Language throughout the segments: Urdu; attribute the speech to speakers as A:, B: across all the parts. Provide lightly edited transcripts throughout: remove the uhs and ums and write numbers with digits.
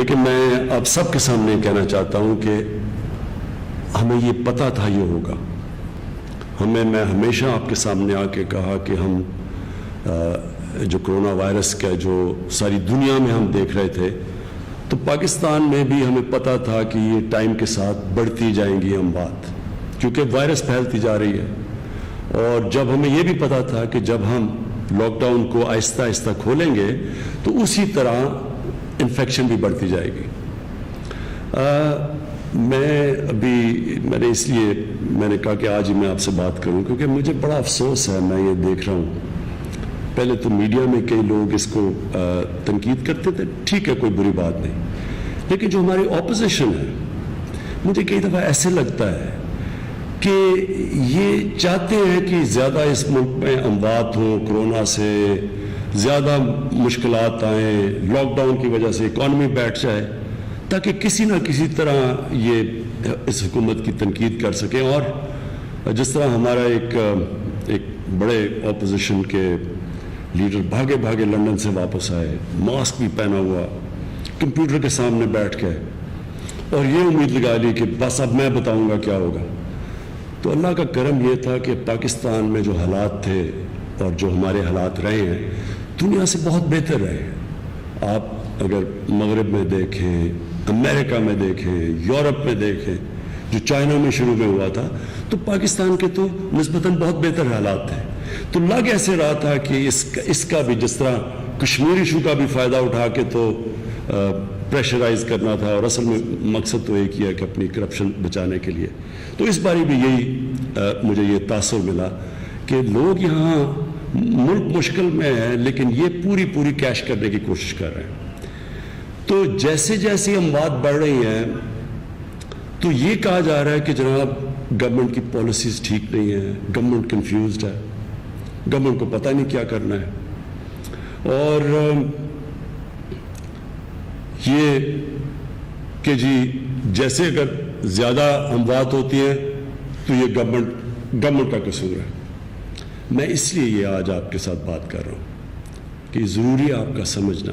A: لیکن میں آپ سب کے سامنے کہنا چاہتا ہوں کہ ہمیں یہ پتہ تھا یہ ہوگا. میں ہمیشہ آپ کے سامنے آ کے کہا کہ ہم جو کرونا وائرس کا جو ساری دنیا میں ہم دیکھ رہے تھے تو پاکستان میں بھی ہمیں پتہ تھا کہ یہ ٹائم کے ساتھ بڑھتی جائیں گی اموات, کیونکہ وائرس پھیلتی جا رہی ہے. اور جب ہمیں یہ بھی پتہ تھا کہ جب ہم لاک ڈاؤن کو آہستہ آہستہ کھولیں گے تو اسی طرح انفیکشن بھی بڑھتی جائے گی. میں نے اس لیے میں نے کہا کہ آج ہی میں آپ سے بات کروں, کیونکہ مجھے بڑا افسوس ہے. میں یہ دیکھ رہا ہوں, پہلے تو میڈیا میں کئی لوگ اس کو تنقید کرتے تھے, ٹھیک ہے کوئی بری بات نہیں, لیکن جو ہماری اپوزیشن ہے مجھے کئی دفعہ ایسے لگتا ہے کہ یہ چاہتے ہیں کہ زیادہ اس ملک میں اموات ہوں, کرونا سے زیادہ مشکلات آئیں, لاک ڈاؤن کی وجہ سے اکانومی بیٹھ جائے, تاکہ کسی نہ کسی طرح یہ اس حکومت کی تنقید کر سکیں. اور جس طرح ہمارا ایک بڑے اپوزیشن کے لیڈر بھاگے بھاگے لندن سے واپس آئے, ماسک بھی پہنا ہوا, کمپیوٹر کے سامنے بیٹھ کے, اور یہ امید لگا لی کہ بس اب میں بتاؤں گا کیا ہوگا. تو اللہ کا کرم یہ تھا کہ پاکستان میں جو حالات تھے اور جو ہمارے حالات رہے ہیں دنیا سے بہت بہتر رہے ہیں. آپ اگر مغرب میں دیکھیں, امریکہ میں دیکھیں, یورپ میں دیکھیں, جو چائنا میں شروع میں ہوا تھا, تو پاکستان کے تو نسبتاً بہت بہتر حالات تھے. تو لگ ایسے رہا تھا کہ اس کا بھی جس طرح کشمیر ایشو کا بھی فائدہ اٹھا کے تو پریشرائز کرنا تھا, اور اصل میں مقصد تو ایک ہی ہے کہ اپنی کرپشن بچانے کے لیے. تو اس باری بھی یہی مجھے یہ تاثر ملا کہ لوگ یہاں ملک مشکل میں ہے لیکن یہ پوری کیش کرنے کی کوشش کر رہے ہیں. تو جیسے جیسے اموات بڑھ رہی ہیں تو یہ کہا جا رہا ہے کہ جناب گورنمنٹ کی پالیسیز ٹھیک نہیں ہیں, گورنمنٹ کنفیوزڈ ہے, گورنمنٹ کو پتہ نہیں کیا کرنا ہے. اور یہ کہ جی جیسے اگر زیادہ اموات ہوتی ہیں تو یہ گورنمنٹ کا قصور ہے. میں اس لیے یہ آج آپ کے ساتھ بات کر رہا ہوں کہ ضروری ہے آپ کا سمجھنا,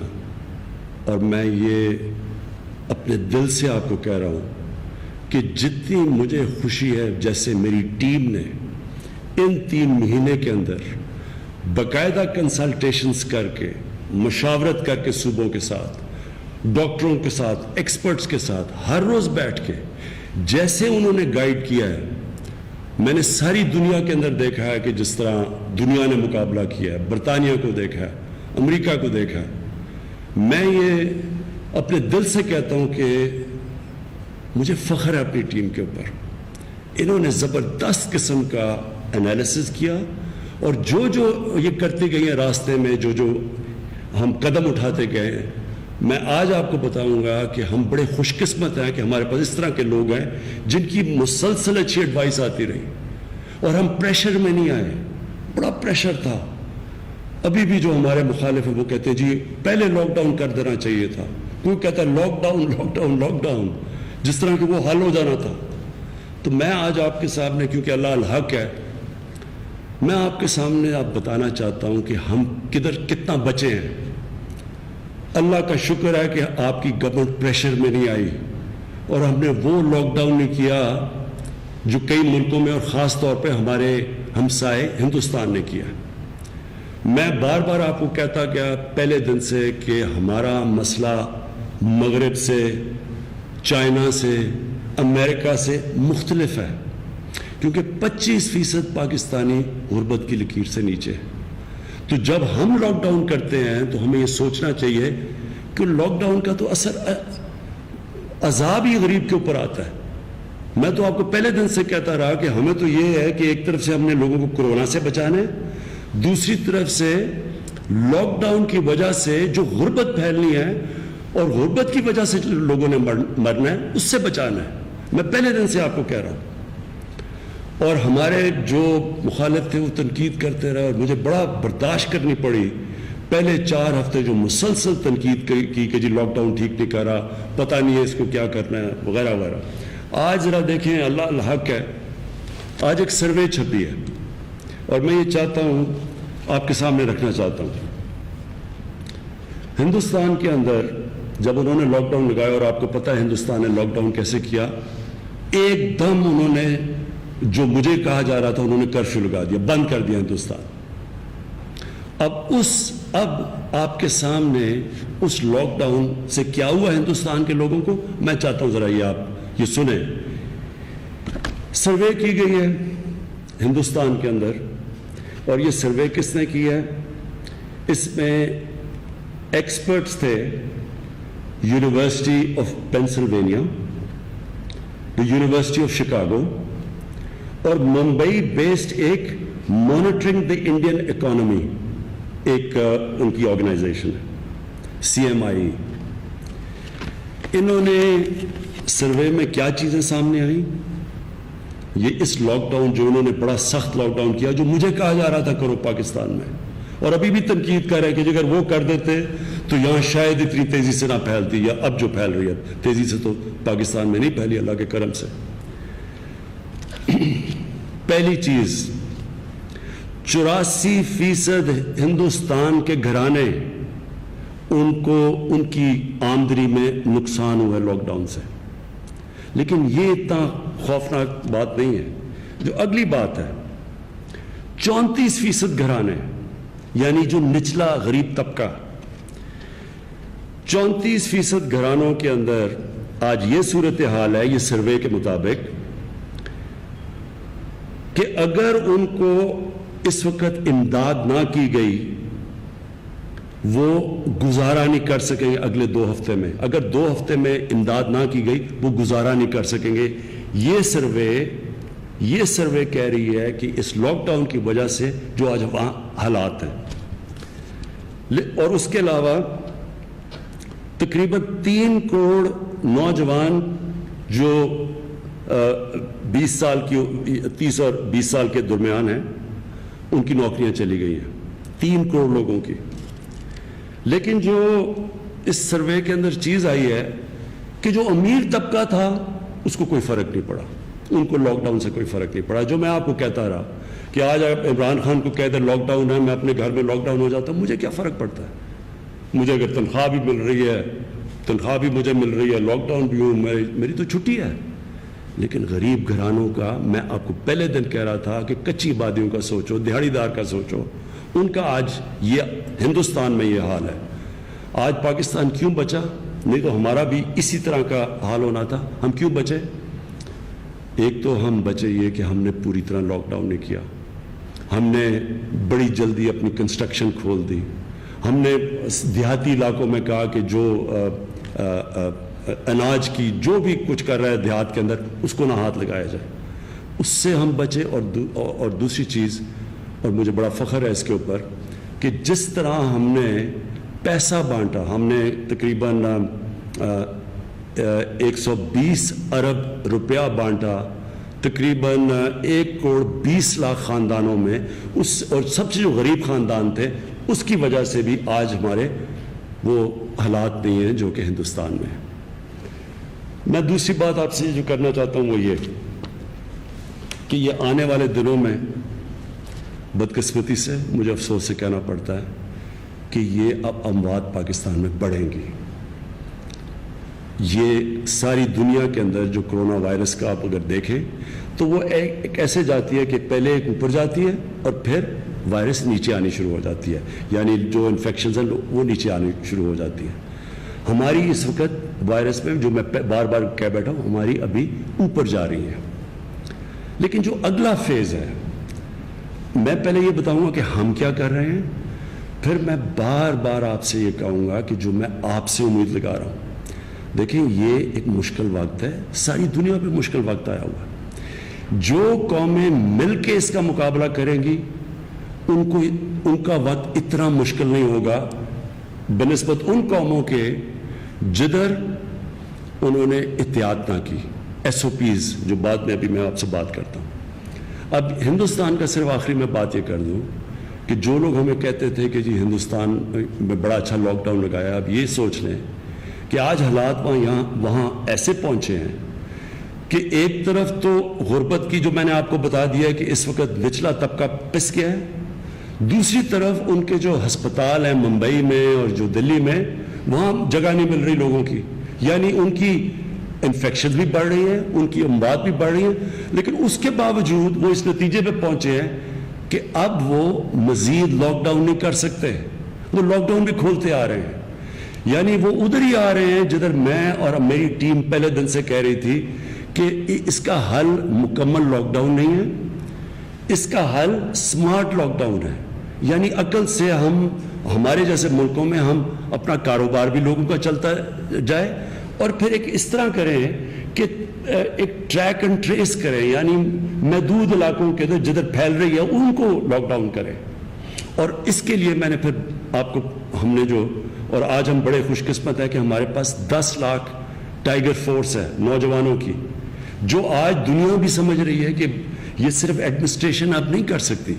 A: اور میں یہ اپنے دل سے آپ کو کہہ رہا ہوں کہ جتنی مجھے خوشی ہے جیسے میری ٹیم نے ان 3 مہینے کے اندر باقاعدہ کنسلٹیشنز کر کے, مشاورت کر کے صوبوں کے ساتھ, ڈاکٹروں کے ساتھ, ایکسپرٹس کے ساتھ ہر روز بیٹھ کے جیسے انہوں نے گائیڈ کیا ہے, میں نے ساری دنیا کے اندر دیکھا ہے کہ جس طرح دنیا نے مقابلہ کیا ہے, برطانیہ کو دیکھا ہے, امریکہ کو دیکھا ہے. میں یہ اپنے دل سے کہتا ہوں کہ مجھے فخر ہے اپنی ٹیم کے اوپر. انہوں نے زبردست قسم کا انالیسس کیا, اور جو یہ کرتے گئی ہیں راستے میں, جو ہم قدم اٹھاتے گئے ہیں, میں آج آپ کو بتاؤں گا کہ ہم بڑے خوش قسمت ہیں کہ ہمارے پاس اس طرح کے لوگ ہیں جن کی مسلسل اچھی ایڈوائس آتی رہی, اور ہم پریشر میں نہیں آئے. بڑا پریشر تھا. ابھی بھی جو ہمارے مخالف ہیں وہ کہتے ہیں جی پہلے لاک ڈاؤن کر دینا چاہیے تھا, کوئی کہتا ہے لاک ڈاؤن جس طرح کہ وہ حل ہو جانا تھا. تو میں آج آپ کے سامنے, کیونکہ اللہ الحق ہے, میں آپ کے سامنے آپ بتانا چاہتا ہوں کہ ہم کتنا بچے ہیں. اللہ کا شکر ہے کہ آپ کی گورنمنٹ پریشر میں نہیں آئی, اور ہم نے وہ لاک ڈاؤن نہیں کیا جو کئی ملکوں میں اور خاص طور پہ ہمارے ہمسائے ہندوستان نے کیا. میں بار بار آپ کو کہتا گیا پہلے دن سے کہ ہمارا مسئلہ مغرب سے, چائنا سے, امریکہ سے مختلف ہے, کیونکہ 25% پاکستانی غربت کی لکیر سے نیچے ہے. تو جب ہم لاک ڈاؤن کرتے ہیں تو ہمیں یہ سوچنا چاہیے کہ لاک ڈاؤن کا تو اثر عذاب ہی غریب کے اوپر آتا ہے. میں تو آپ کو پہلے دن سے کہتا رہا کہ ہمیں تو یہ ہے کہ ایک طرف سے ہم نے لوگوں کو کورونا سے بچانا ہے, دوسری طرف سے لاک ڈاؤن کی وجہ سے جو غربت پھیلنی ہے اور غربت کی وجہ سے لوگوں نے مرنا ہے اس سے بچانا ہے. میں پہلے دن سے آپ کو کہہ رہا ہوں. اور ہمارے جو مخالف تھے وہ تنقید کرتے رہے, اور مجھے بڑا برداشت کرنی پڑی. پہلے 4 ہفتے جو مسلسل تنقید کی کہ جی لاک ڈاؤن ٹھیک نہیں کر رہا, پتہ نہیں ہے اس کو کیا کرنا ہے وغیرہ وغیرہ. آج ذرا دیکھیں, اللہ الحق ہے, آج ایک سروے چھپی ہے اور میں یہ چاہتا ہوں آپ کے سامنے رکھنا چاہتا ہوں. ہندوستان کے اندر جب انہوں نے لاک ڈاؤن لگایا، اور آپ کو پتہ ہے ہندوستان نے لاک ڈاؤن کیسے کیا، ایک دم انہوں نے جو مجھے کہا جا رہا تھا انہوں نے کرفیو لگا دیا، بند کر دیا ہندوستان۔ اب آپ کے سامنے اس لاک ڈاؤن سے کیا ہوا ہندوستان کے لوگوں کو، میں چاہتا ہوں ذرا یہ آپ یہ سنیں۔ سروے کی گئی ہے ہندوستان کے اندر، اور یہ سروے کس نے کی ہے؟ اس میں ایکسپرٹس تھے university of Pennsylvania, university of Chicago, اور ممبئی بیسڈ ایک مانیٹرنگ دی انڈین اکانومی ایک ان کی آرگنائزیشن ہے، CMI۔ انہوں نے سروے میں کیا چیزیں سامنے آئیں؟ یہ اس لاک ڈاؤن جو انہوں نے بڑا سخت لاک ڈاؤن کیا، جو مجھے کہا جا رہا تھا کرو پاکستان میں، اور ابھی بھی تنقید کر رہے ہیں کہ اگر وہ کر دیتے تو یہاں شاید اتنی تیزی سے نہ پھیلتی، یا اب جو پھیل رہی ہے تیزی سے تو پاکستان میں نہیں پھیلی اللہ کے کرم سے۔ پہلی چیز، 84% ہندوستان کے گھرانے ان کی آمدنی میں نقصان ہوا ہے لاک ڈاؤن سے۔ لیکن یہ اتنا خوفناک بات نہیں ہے۔ جو اگلی بات ہے، 34% گھرانے، یعنی جو نچلا غریب طبقہ، 34% گھرانوں کے اندر آج یہ صورتحال ہے، یہ سروے کے مطابق، کہ اگر ان کو اس وقت امداد نہ کی گئی وہ گزارا نہیں کر سکیں گے اگلے 2 ہفتے میں۔ اگر 2 ہفتے میں امداد نہ کی گئی وہ گزارا نہیں کر سکیں گے۔ یہ سروے کہہ رہی ہے کہ اس لاک ڈاؤن کی وجہ سے جو آج وہاں حالات ہیں، اور اس کے علاوہ تقریباً 3 کروڑ نوجوان جو 20 سال کی 30 اور 20 سال کے درمیان ہیں، ان کی نوکریاں چلی گئی ہیں، 3 کروڑ لوگوں کی۔ لیکن جو اس سروے کے اندر چیز آئی ہے کہ جو امیر طبقہ تھا اس کو کوئی فرق نہیں پڑا، ان کو لاک ڈاؤن سے کوئی فرق نہیں پڑا۔ جو میں آپ کو کہتا رہا کہ آج آپ عمران خان کو کہہ دیں لاک ڈاؤن ہے، میں اپنے گھر میں لاک ڈاؤن ہو جاتا ہوں، مجھے کیا فرق پڑتا ہے؟ مجھے اگر تنخواہ بھی مل رہی ہے، تنخواہ بھی مجھے مل رہی ہے، لاک ڈاؤن بھی ہوں، میری تو چھٹی ہے۔ لیکن غریب گھرانوں کا، میں آپ کو پہلے دن کہہ رہا تھا کہ کچی آبادیوں کا سوچو، دیہڑی دار کا سوچو، ان کا آج یہ ہندوستان میں یہ حال ہے۔ آج پاکستان کیوں بچا؟ نہیں تو ہمارا بھی اسی طرح کا حال ہونا تھا۔ ہم کیوں بچے؟ ایک تو ہم بچے یہ کہ ہم نے پوری طرح لاک ڈاؤن نہیں کیا، ہم نے بڑی جلدی اپنی کنسٹرکشن کھول دی، ہم نے دیہاتی علاقوں میں کہا کہ جو اناج کی جو بھی کچھ کر رہا ہے دیہات کے اندر اس کو نہ ہاتھ لگایا جائے، اس سے ہم بچے۔ اور دوسری چیز، اور مجھے بڑا فخر ہے اس کے اوپر، کہ جس طرح ہم نے پیسہ بانٹا، ہم نے تقریباً 120 ارب روپیہ بانٹا تقریباً 1 کروڑ 20 لاکھ خاندانوں میں، اور سب سے جو غریب خاندان تھے اس کی وجہ سے بھی آج ہمارے وہ حالات نہیں ہیں جو کہ ہندوستان میں ہیں۔ میں دوسری بات آپ سے جو کرنا چاہتا ہوں وہ یہ کہ یہ آنے والے دنوں میں بدقسمتی سے مجھے افسوس سے کہنا پڑتا ہے کہ یہ اب اموات پاکستان میں بڑھیں گی۔ یہ ساری دنیا کے اندر جو کرونا وائرس کا آپ اگر دیکھیں تو وہ ایک ایسے جاتی ہے کہ پہلے ایک اوپر جاتی ہے اور پھر وائرس نیچے آنی شروع ہو جاتی ہے، یعنی جو انفیکشنز ہیں وہ نیچے آنی شروع ہو جاتی ہے۔ ہماری اس وقت وائرس میں جو میں بار بار کہہ بیٹھا ہوں، ہماری ابھی اوپر جا رہی ہے۔ لیکن جو اگلا فیز ہے، میں پہلے یہ بتاؤں گا کہ ہم کیا کر رہے ہیں، پھر میں بار بار آپ سے یہ کہوں گا کہ جو میں آپ سے امید لگا رہا ہوں۔ دیکھیں یہ ایک مشکل وقت ہے، ساری دنیا پہ مشکل وقت آیا ہوا ہے۔ جو قومیں مل کے اس کا مقابلہ کریں گی ان کا وقت اتنا مشکل نہیں ہوگا بنسبت ان قوموں کے جدھر انہوں نے احتیاط نہ کی، SOPs جو بعد میں ابھی میں آپ سے بات کرتا ہوں۔ اب ہندوستان کا صرف آخری میں بات یہ کر دوں کہ جو لوگ ہمیں کہتے تھے کہ جی ہندوستان میں بڑا اچھا لاک ڈاؤن لگایا، اب یہ سوچ لیں کہ آج حالات وہاں ایسے پہنچے ہیں کہ ایک طرف تو غربت کی جو میں نے آپ کو بتا دیا ہے کہ اس وقت نچلا طبقہ پس گیا ہے، دوسری طرف ان کے جو ہسپتال ہیں ممبئی میں اور جو دلی میں وہاں جگہ نہیں مل رہی لوگوں کی، یعنی ان کی انفیکشن بھی بڑھ رہی ہیں، ان کی اموات بھی بڑھ رہی ہیں، لیکن اس کے باوجود وہ اس نتیجے پہ پہنچے ہیں کہ اب وہ مزید لاک ڈاؤن نہیں کر سکتے، وہ لاک ڈاؤن بھی کھولتے آ رہے ہیں، یعنی وہ ادھر ہی آ رہے ہیں جدھر میں اور میری ٹیم پہلے دن سے کہہ رہی تھی کہ اس کا حل مکمل لاک ڈاؤن نہیں ہے، اس کا حل سمارٹ لاک ڈاؤن ہے، یعنی عقل سے ہمارے جیسے ملکوں میں ہم اپنا کاروبار بھی لوگوں کا چلتا جائے، اور پھر ایک اس طرح کریں کہ ایک ٹریک اینڈ ٹریس کریں، یعنی محدود علاقوں کے اندر جدھر پھیل رہی ہے ان کو لاک ڈاؤن کریں۔ اور اس کے لیے میں نے پھر آپ کو ہم نے جو، اور آج ہم بڑے خوش قسمت ہیں کہ ہمارے پاس 10 لاکھ ٹائیگر فورس ہے نوجوانوں کی، جو آج دنیا بھی سمجھ رہی ہے کہ یہ صرف ایڈمنسٹریشن اب نہیں کر سکتی،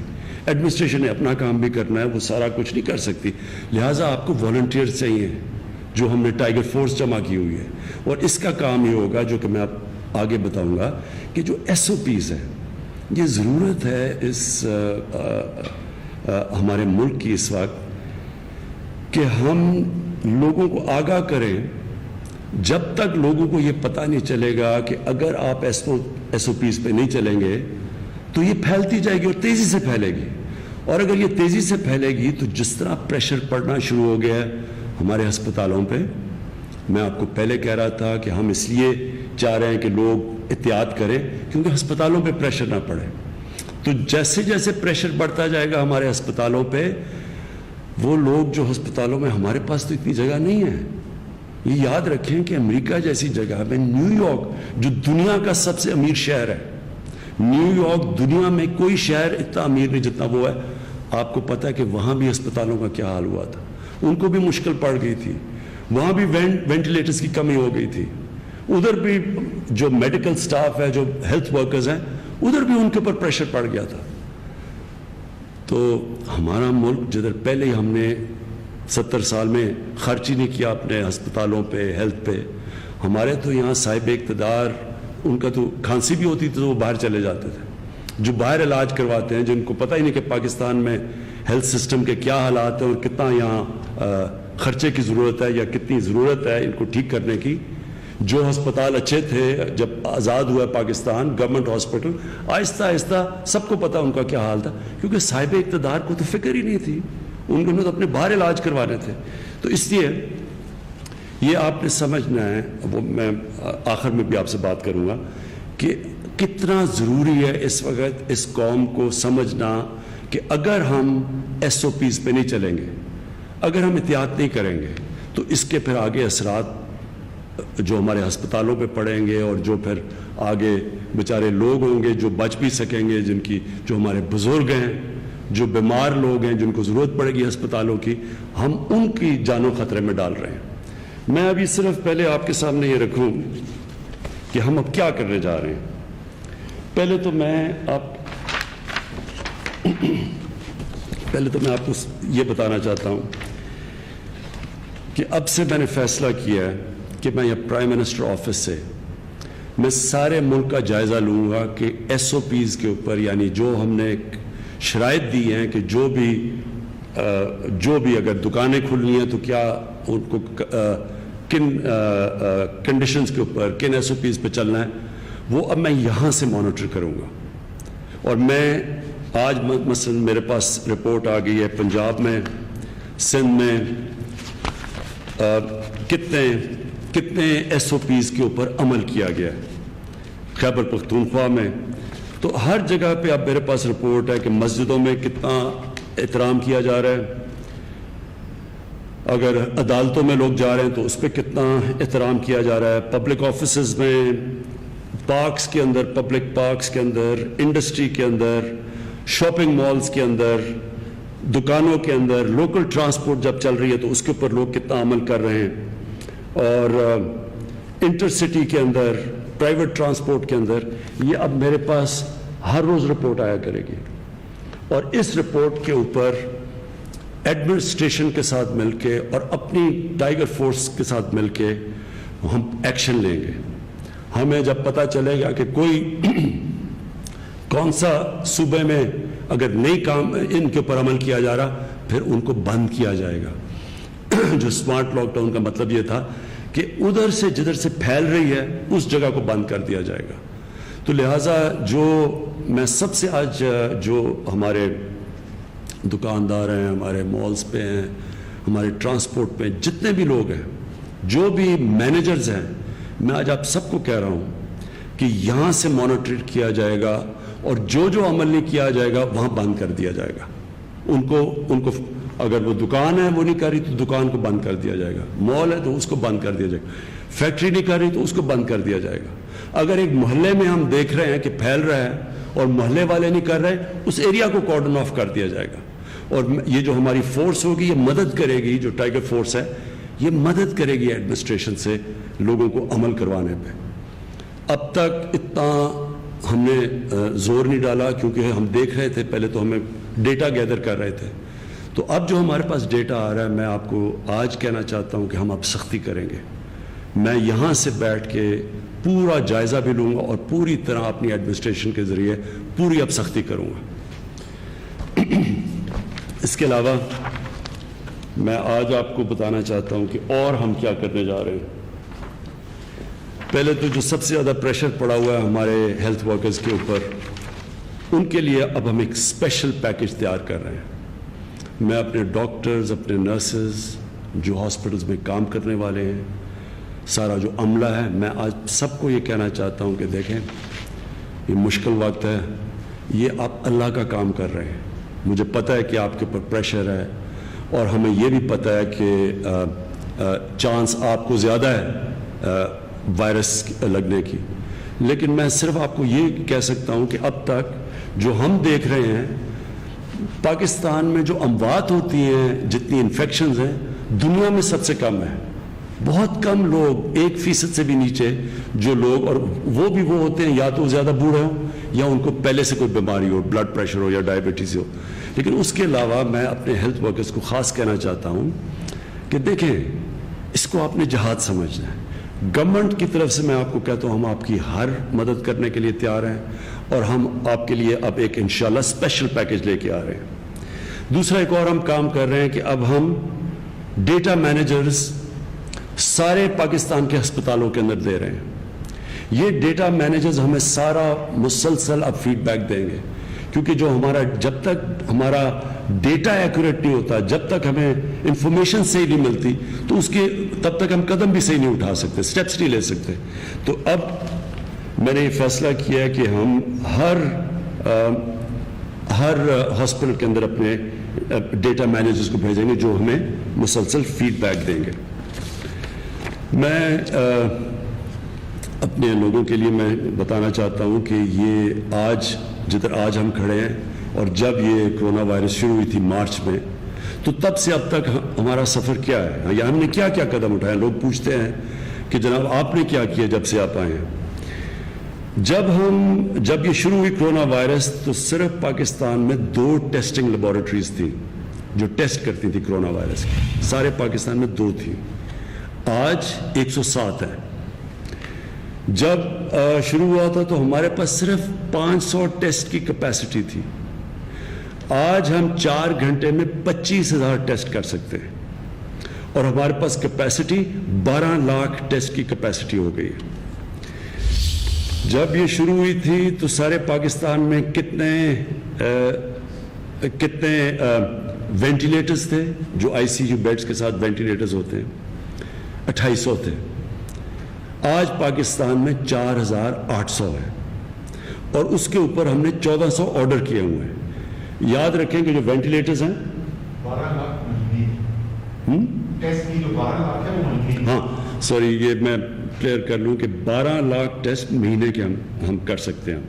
A: ایڈمنسٹریشن نے اپنا کام بھی کرنا ہے، وہ سارا کچھ نہیں کر سکتی، لہٰذا آپ کو والنٹیئر چاہیے، جو ہم نے ٹائیگر فورس جمع کی ہوئی ہے۔ اور اس کا کام یہ ہوگا جو کہ میں آپ آگے بتاؤں گا کہ جو ایس او پیز ہے، یہ ضرورت ہے اس ہمارے ملک کی اس وقت کہ ہم لوگوں کو آگاہ کریں۔ جب تک لوگوں کو یہ پتہ نہیں چلے گا کہ اگر آپ ایس او پیز پہ نہیں چلیں گے تو یہ پھیلتی جائے گی اور تیزی سے پھیلے گی، اور اگر یہ تیزی سے پھیلے گی تو جس طرح پریشر پڑنا شروع ہو گیا ہے ہمارے ہسپتالوں پہ، میں آپ کو پہلے کہہ رہا تھا کہ ہم اس لیے چاہ رہے ہیں کہ لوگ احتیاط کریں کیونکہ ہسپتالوں پہ پریشر نہ پڑے، تو جیسے جیسے پریشر بڑھتا جائے گا ہمارے ہسپتالوں پہ، وہ لوگ جو ہسپتالوں میں، ہمارے پاس تو اتنی جگہ نہیں ہے، یہ یاد رکھیں کہ امریکہ جیسی جگہ میں، نیو یارک جو دنیا کا سب سے امیر شہر ہے، نیو یارک دنیا میں کوئی شہر اتنا امیر نہیں جتنا وہ ہے، آپ کو پتہ ہے کہ وہاں بھی ہسپتالوں کا کیا حال ہوا تھا، ان کو بھی مشکل پڑ گئی تھی، وہاں بھی وینٹیلیٹرز کی کمی ہو گئی تھی، ادھر بھی جو میڈیکل سٹاف ہے، جو ہیلتھ ورکرز ہیں، ادھر بھی ان کے اوپر پریشر پڑ گیا تھا۔ تو ہمارا ملک جدھر پہلے ہی ہم نے 70 سال میں خرچ ہی نہیں کیا اپنے ہسپتالوں پہ، ہیلتھ پہ، ہمارے تو یہاں صاحب اقتدار، ان کا تو کھانسی بھی ہوتی تھی تو وہ باہر چلے جاتے تھے، جو باہر علاج کرواتے ہیں، جن کو پتہ ہی نہیں کہ پاکستان میں ہیلتھ سسٹم کے کیا حالات ہیں اور کتنا یہاں خرچے کی ضرورت ہے یا کتنی ضرورت ہے ان کو ٹھیک کرنے کی۔ جو ہسپتال اچھے تھے جب آزاد ہوا پاکستان، گورنمنٹ ہاسپٹل، آہستہ آہستہ سب کو پتہ ان کا کیا حال تھا، کیونکہ صاحب اقتدار کو تو فکر ہی نہیں تھی، ان کو تو اپنے باہر علاج کروانے تھے۔ تو اس لیے یہ آپ نے سمجھنا ہے، وہ میں آخر میں بھی آپ سے بات کروں گا کہ کتنا ضروری ہے اس وقت اس قوم کو سمجھنا کہ اگر ہم ایس او پیز پہ نہیں چلیں گے، اگر ہم احتیاط نہیں کریں گے تو اس کے پھر آگے اثرات جو ہمارے ہسپتالوں پہ پڑیں گے، اور جو پھر آگے بیچارے لوگ ہوں گے جو بچ بھی سکیں گے، جن کی، جو ہمارے بزرگ ہیں، جو بیمار لوگ ہیں، جن کو ضرورت پڑے گی ہسپتالوں کی، ہم ان کی جانوں خطرے میں ڈال رہے ہیں۔ میں ابھی صرف پہلے آپ کے سامنے یہ رکھوں کہ ہم اب کیا کرنے جا رہے ہیں۔ پہلے تو میں آپ کو یہ بتانا چاہتا ہوں کہ اب سے میں نے فیصلہ کیا ہے کہ میں یہ پرائم منسٹر آفس سے میں سارے ملک کا جائزہ لوں گا کہ ایس او پیز کے اوپر، یعنی جو ہم نے شرائط دی ہیں کہ جو بھی اگر دکانیں کھلنی ہیں تو کیا ان کو کن کنڈیشنز کے اوپر، کن ایس او پیز پہ چلنا ہے، وہ اب میں یہاں سے مانیٹر کروں گا۔ اور میں آج مثلا میرے پاس رپورٹ آ گئی ہے پنجاب میں، سندھ میں کتنے ایس او پیز کے اوپر عمل کیا گیا ہے، خیبر پختونخوا میں، تو ہر جگہ پہ اب میرے پاس رپورٹ ہے کہ مسجدوں میں کتنا احترام کیا جا رہا ہے، اگر عدالتوں میں لوگ جا رہے ہیں تو اس پہ کتنا احترام کیا جا رہا ہے، پبلک آفیسز میں، پارکس کے اندر، پبلک پارکس کے اندر، انڈسٹری کے اندر، شاپنگ مالز کے اندر، دکانوں کے اندر، لوکل ٹرانسپورٹ جب چل رہی ہے تو اس کے اوپر لوگ کتنا عمل کر رہے ہیں، اور انٹر سٹی کے اندر، پرائیویٹ ٹرانسپورٹ کے اندر، یہ اب میرے پاس ہر روز رپورٹ آیا کرے گی، اور اس رپورٹ کے اوپر ایڈمنسٹریشن کے ساتھ مل کے اور اپنی ٹائیگر فورس کے ساتھ مل کے ہم ایکشن لیں گے۔ ہمیں جب پتہ چلے گا کہ کوئی کون سا صوبے میں اگر نئی کام ان کے اوپر عمل کیا جا رہا، پھر ان کو بند کیا جائے گا۔ جو اسمارٹ لاک ڈاؤن کا مطلب یہ تھا کہ ادھر سے جدھر سے پھیل رہی ہے اس جگہ کو بند کر دیا جائے گا. تو لہٰذا جو میں سب سے آج جو ہمارے دکاندار ہیں, ہمارے مالز پہ ہیں, ہمارے ٹرانسپورٹ پہ جتنے بھی لوگ ہیں, جو بھی مینیجرز ہیں, میں آج آپ سب کو کہہ رہا ہوں کہ یہاں سے مانیٹر کیا جائے گا اور جو جو عمل نہیں کیا جائے گا وہاں بند کر دیا جائے گا. ان کو اگر وہ دکان ہے وہ نہیں کر رہی تو دکان کو بند کر دیا جائے گا, مال ہے تو اس کو بند کر دیا جائے گا, فیکٹری نہیں کر رہی تو اس کو بند کر دیا جائے گا. اگر ایک محلے میں ہم دیکھ رہے ہیں کہ پھیل رہا ہے اور محلے والے نہیں کر رہے, اس ایریا کو کارڈن آف کر دیا جائے گا. اور یہ جو ہماری فورس ہوگی یہ مدد کرے گی, جو ٹائیگر فورس ہے یہ مدد کرے گی ایڈمنسٹریشن سے لوگوں کو عمل کروانے پہ. اب تک اتنا ہم نے زور نہیں ڈالا کیونکہ ہم دیکھ رہے تھے, پہلے تو ہمیں ڈیٹا گیدر کر رہے تھے. تو اب جو ہمارے پاس ڈیٹا آ رہا ہے, میں آپ کو آج کہنا چاہتا ہوں کہ ہم اب سختی کریں گے. میں یہاں سے بیٹھ کے پورا جائزہ بھی لوں گا اور پوری طرح اپنی ایڈمنسٹریشن کے ذریعے پوری اب سختی کروں گا. اس کے علاوہ میں آج آپ کو بتانا چاہتا ہوں کہ اور ہم کیا کرنے جا رہے ہیں. پہلے تو جو سب سے زیادہ پریشر پڑا ہوا ہے ہمارے ہیلتھ ورکرز کے اوپر, ان کے لیے اب ہم ایک اسپیشل پیکج تیار کر رہے ہیں. میں اپنے ڈاکٹرز, اپنے نرسز, جو ہاسپٹلز میں کام کرنے والے ہیں, سارا جو عملہ ہے, میں آج سب کو یہ کہنا چاہتا ہوں کہ دیکھیں یہ مشکل وقت ہے, یہ آپ اللہ کا کام کر رہے ہیں. مجھے پتہ ہے کہ آپ کے اوپر پریشر ہے اور ہمیں یہ بھی پتہ ہے کہ چانس آپ کو زیادہ ہے وائرس لگنے کی, لیکن میں صرف آپ کو یہ کہہ سکتا ہوں کہ اب تک جو ہم دیکھ رہے ہیں پاکستان میں جو اموات ہوتی ہیں, جتنی انفیکشنز ہیں, دنیا میں سب سے کم ہے. بہت کم لوگ, 1% سے بھی نیچے جو لوگ, اور وہ بھی وہ ہوتے ہیں یا تو زیادہ بوڑھے ہوں یا ان کو پہلے سے کوئی بیماری ہو, بلڈ پریشر ہو یا ڈائبٹیز ہو. لیکن اس کے علاوہ میں اپنے ہیلتھ ورکرز کو خاص کہنا چاہتا ہوں کہ دیکھیں اس کو آپ نے جہاد سمجھنا ہے. گورنمنٹ کی طرف سے میں آپ کو کہتا ہوں ہم آپ کی ہر مدد کرنے کے لیے تیار ہیں اور ہم آپ کے لیے اب ایک انشاءاللہ اسپیشل پیکج لے کے آ رہے ہیں. دوسرا ایک اور ہم کام کر رہے ہیں کہ اب ہم ڈیٹا مینیجرز سارے پاکستان کے ہسپتالوں کے اندر دے رہے ہیں. یہ ڈیٹا مینیجرز ہمیں سارا مسلسل اب فیڈ بیک دیں گے, کیونکہ جو ہمارا, جب تک ہمارا ڈیٹا ایکوریٹ نہیں ہوتا, جب تک ہمیں انفارمیشن صحیح نہیں ملتی, تو اس کے تب تک ہم قدم بھی صحیح نہیں اٹھا سکتے, سٹیپس نہیں لے سکتے. تو اب میں نے یہ فیصلہ کیا ہے کہ ہم ہر ہاسپٹل کے اندر اپنے ڈیٹا مینیجرز کو بھیجیں گے جو ہمیں مسلسل فیڈ بیک دیں گے. میں اپنے لوگوں کے لیے میں بتانا چاہتا ہوں کہ یہ آج ہم کھڑے ہیں, اور جب یہ کرونا وائرس شروع ہوئی تھی مارچ میں, تو تب سے اب تک ہمارا سفر کیا ہے یا ہم نے کیا کیا قدم اٹھائے. لوگ پوچھتے ہیں کہ جناب آپ نے کیا کیا جب سے آپ آئے ہیں. جب یہ شروع ہوئی کرونا وائرس, تو صرف پاکستان میں 2 ٹیسٹنگ لیبارٹریز تھیں جو ٹیسٹ کرتی تھی کرونا وائرس کی. سارے پاکستان میں 2 تھیں, آج 107 ہے. جب شروع ہوا تھا تو ہمارے پاس صرف 500 ٹیسٹ کی کیپیسٹی تھی. آج ہم 4 گھنٹے میں 25,000 ٹیسٹ کر سکتے ہیں, اور ہمارے پاس کیپیسٹی 12 لاکھ ٹیسٹ کی کیپیسٹی ہو گئی ہے. جب یہ شروع ہوئی تھی تو سارے پاکستان میں کتنے وینٹیلیٹرز تھے, جو ICU بیڈز کے ساتھ وینٹیلیٹرز ہوتے ہیں, 2800 تھے. آج پاکستان میں 4,800 ہے, اور اس کے اوپر ہم نے 1,400 آرڈر کیے ہوئے ہیں. یاد رکھیں کہ جو وینٹیلیٹرز ہیں
B: 12 لاکھ مہینے ٹیسٹ کی, جو 12 لاکھ ہے وہ مہینے.
A: ہاں سوری, یہ میں کلیئر کر لوں کہ 12 لاکھ ٹیسٹ مہینے کے ہم کر سکتے ہیں.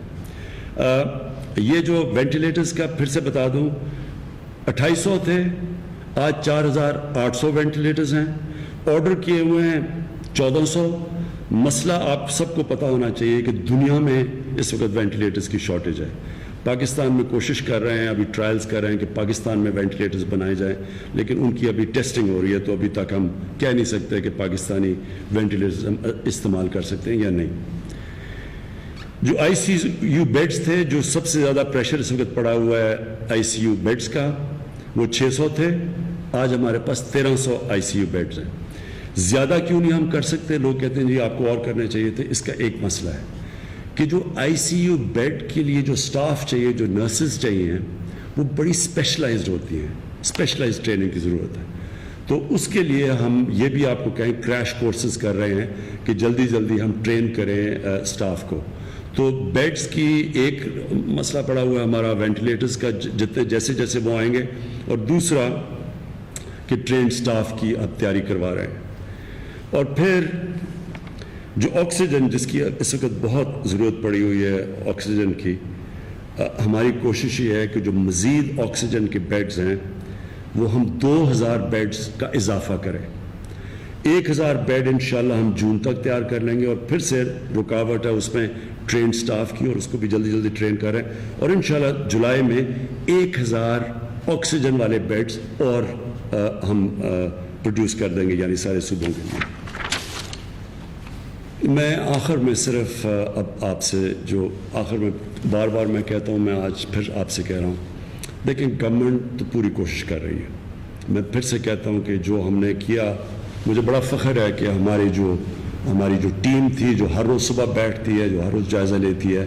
A: یہ جو وینٹیلیٹرز کا پھر سے بتا دوں, 2800 تھے, آج 4,800 وینٹیلیٹرز ہیں, آرڈر کیے ہوئے ہیں 1,400. مسئلہ آپ سب کو پتہ ہونا چاہیے کہ دنیا میں اس وقت وینٹیلیٹرز کی شارٹیج ہے. پاکستان میں کوشش کر رہے ہیں, ابھی ٹرائلز کر رہے ہیں کہ پاکستان میں وینٹیلیٹرز بنائے جائیں, لیکن ان کی ابھی ٹیسٹنگ ہو رہی ہے, تو ابھی تک ہم کہہ نہیں سکتے کہ پاکستانی وینٹیلیٹرز استعمال کر سکتے ہیں یا نہیں. جو ICU بیڈز تھے, جو سب سے زیادہ پریشر اس وقت پڑا ہوا ہے ICU بیڈز کا, وہ 600 تھے, آج ہمارے پاس 1300 آئی سی یو بیڈز ہیں. زیادہ کیوں نہیں ہم کر سکتے؟ لوگ کہتے ہیں جی آپ کو اور کرنے چاہیے تھے. اس کا ایک مسئلہ ہے کہ جو آئی سی یو بیڈ کے لیے جو سٹاف چاہیے، جو نرسز چاہیے، وہ بڑی اسپیشلائزڈ ہوتی ہیں، اسپیشلائزڈ ٹریننگ کی ضرورت ہے. تو اس کے لیے ہم یہ بھی آپ کو کہیں کریش کورسز کر رہے ہیں کہ جلدی جلدی ہم ٹرین کریں سٹاف کو. تو بیڈز کی ایک مسئلہ پڑا ہوا ہے ہمارا وینٹیلیٹرز کا، جتنے جیسے جیسے وہ آئیں گے، اور دوسرا کہ ٹرین سٹاف کی اب تیاری کروا رہے ہیں. اور پھر جو آکسیجن، جس کی اس وقت بہت ضرورت پڑی ہوئی ہے آکسیجن کی، ہماری کوشش یہ ہے کہ جو مزید آکسیجن کے بیڈز ہیں وہ ہم 2000 بیڈز کا اضافہ کریں. 1000 بیڈ انشاءاللہ ہم جون تک تیار کر لیں گے، اور پھر سے رکاوٹ ہے اس میں ٹرین سٹاف کی، اور اس کو بھی جلدی جلدی ٹرین کر رہے ہیں. اور انشاءاللہ جولائی میں 1000 آکسیجن والے بیڈز اور ہم پروڈیوس کر دیں گے، یعنی سارے صوبوں کے لیے. میں آخر میں صرف اب آپ سے جو آخر میں بار بار میں کہتا ہوں، میں آج پھر آپ سے کہہ رہا ہوں، دیکھیں گورنمنٹ تو پوری کوشش کر رہی ہے. میں پھر سے کہتا ہوں کہ جو ہم نے کیا، مجھے بڑا فخر ہے کہ ہماری جو ٹیم تھی، جو ہر روز صبح بیٹھتی ہے، جو ہر روز جائزہ لیتی ہے،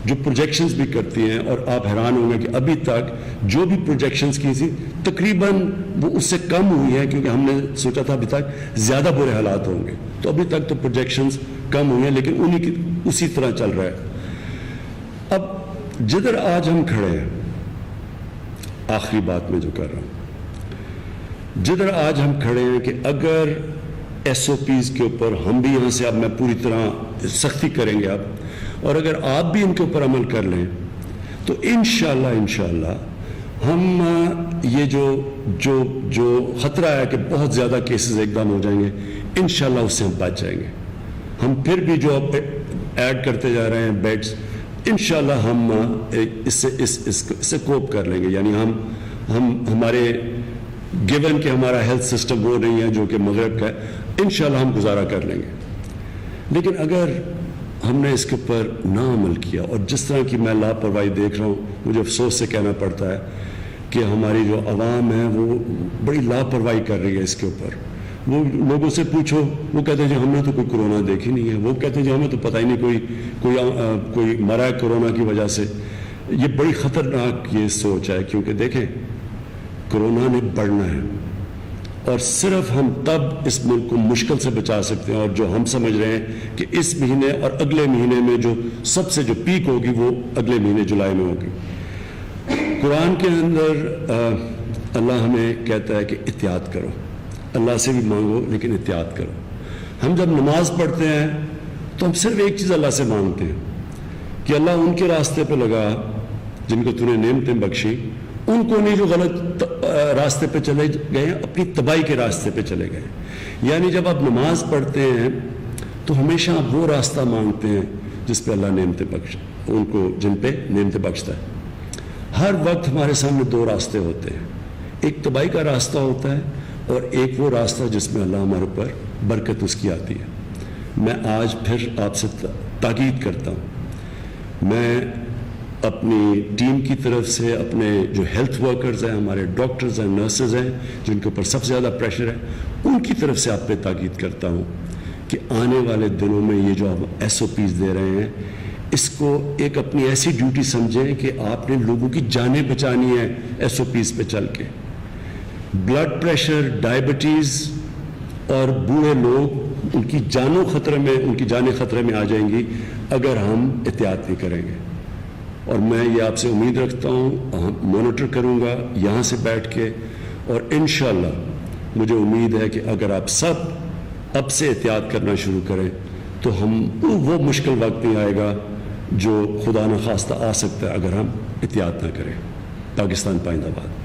A: جو پروجیکشنز بھی کرتی ہیں. اور آپ حیران ہوں گے کہ ابھی تک جو بھی پروجیکشنز کی تھی تقریباً وہ اس سے کم ہوئی ہیں، کیونکہ ہم نے سوچا تھا ابھی تک زیادہ برے حالات ہوں گے. تو ابھی تک تو پروجیکشنز کم ہوئی ہیں، لیکن انہی کی اسی طرح چل رہا ہے. اب جدھر آج ہم کھڑے ہیں، آخری بات میں جو کر رہا ہوں، جدھر آج ہم کھڑے ہیں کہ اگر ایس او پیز کے اوپر ہم بھی یہاں سے اب میں پوری طرح سختی کریں گے اب، اور اگر آپ بھی ان کے اوپر عمل کر لیں، تو انشاءاللہ ہم یہ جو خطرہ ہے کہ بہت زیادہ کیسز ایک دم ہو جائیں گے، انشاءاللہ اس سے ہم بچ جائیں گے. ہم پھر بھی جو ایڈ کرتے جا رہے ہیں بیڈز، انشاءاللہ ہم اس سے کوپ کر لیں گے. یعنی ہم ہمارے گیون کہ ہمارا ہیلتھ سسٹم وہ نہیں ہے جو کہ مغرب کا ہے، انشاءاللہ ہم گزارا کر لیں گے. لیکن اگر ہم نے اس کے اوپر نہ عمل کیا، اور جس طرح کی میں لاپرواہی دیکھ رہا ہوں، مجھے افسوس سے کہنا پڑتا ہے کہ ہماری جو عوام ہے وہ بڑی لاپرواہی کر رہی ہے اس کے اوپر. وہ لوگوں سے پوچھو، وہ کہتے ہیں جی ہم نے تو کوئی کرونا دیکھی نہیں ہے. وہ کہتے ہیں جی ہمیں تو پتہ ہی نہیں کوئی مرا ہے کرونا کی وجہ سے. یہ بڑی خطرناک یہ سوچ ہے، کیونکہ دیکھیں کرونا نے بڑھنا ہے، اور صرف ہم تب اس ملک کو مشکل سے بچا سکتے ہیں، اور جو ہم سمجھ رہے ہیں کہ اس مہینے اور اگلے مہینے میں جو سب سے جو پیک ہوگی وہ اگلے مہینے جولائی میں ہوگی. قرآن کے اندر اللہ ہمیں کہتا ہے کہ احتیاط کرو، اللہ سے بھی مانگو لیکن احتیاط کرو. ہم جب نماز پڑھتے ہیں تو ہم صرف ایک چیز اللہ سے مانگتے ہیں کہ اللہ ان کے راستے پہ لگا جن کو تو نے نعمتیں بخشی، ان کو نہیں جو غلط راستے پہ چلے گئے ہیں، اپنی تباہی کے راستے پہ چلے گئے. یعنی جب آپ نماز پڑھتے ہیں تو ہمیشہ آپ وہ راستہ مانگتے ہیں جس پہ اللہ نعمتیں بخش، ان کو جن پہ نعمتیں بخشتا ہے. ہر وقت ہمارے سامنے دو راستے ہوتے ہیں، ایک تباہی کا راستہ ہوتا ہے اور ایک وہ راستہ جس میں اللہ ہمارے اوپر برکت اس کی آتی ہے. میں آج پھر آپ سے تاکید کرتا ہوں، میں اپنی ٹیم کی طرف سے، اپنے جو ہیلتھ ورکرز ہیں، ہمارے ڈاکٹرز ہیں، نرسز ہیں جن کے اوپر سب سے زیادہ پریشر ہے، ان کی طرف سے آپ پہ تاکید کرتا ہوں کہ آنے والے دنوں میں یہ جو ہم ایس او پیز دے رہے ہیں، اس کو ایک اپنی ایسی ڈیوٹی سمجھیں کہ آپ نے لوگوں کی جانیں بچانی ہے ایس او پیز پہ چل کے. بلڈ پریشر، ڈائبٹیز اور بوڑھے لوگ، ان کی جانیں خطرے میں آ جائیں گی اگر ہم احتیاط نہیں کریں گے. اور میں یہ آپ سے امید رکھتا ہوں، مانیٹر کروں گا یہاں سے بیٹھ کے، اور انشاءاللہ مجھے امید ہے کہ اگر آپ سب اب سے احتیاط کرنا شروع کریں تو وہ مشکل وقت نہیں آئے گا جو خدا نخواستہ آ سکتا ہے اگر ہم احتیاط نہ کریں. پاکستان پائندہ باد.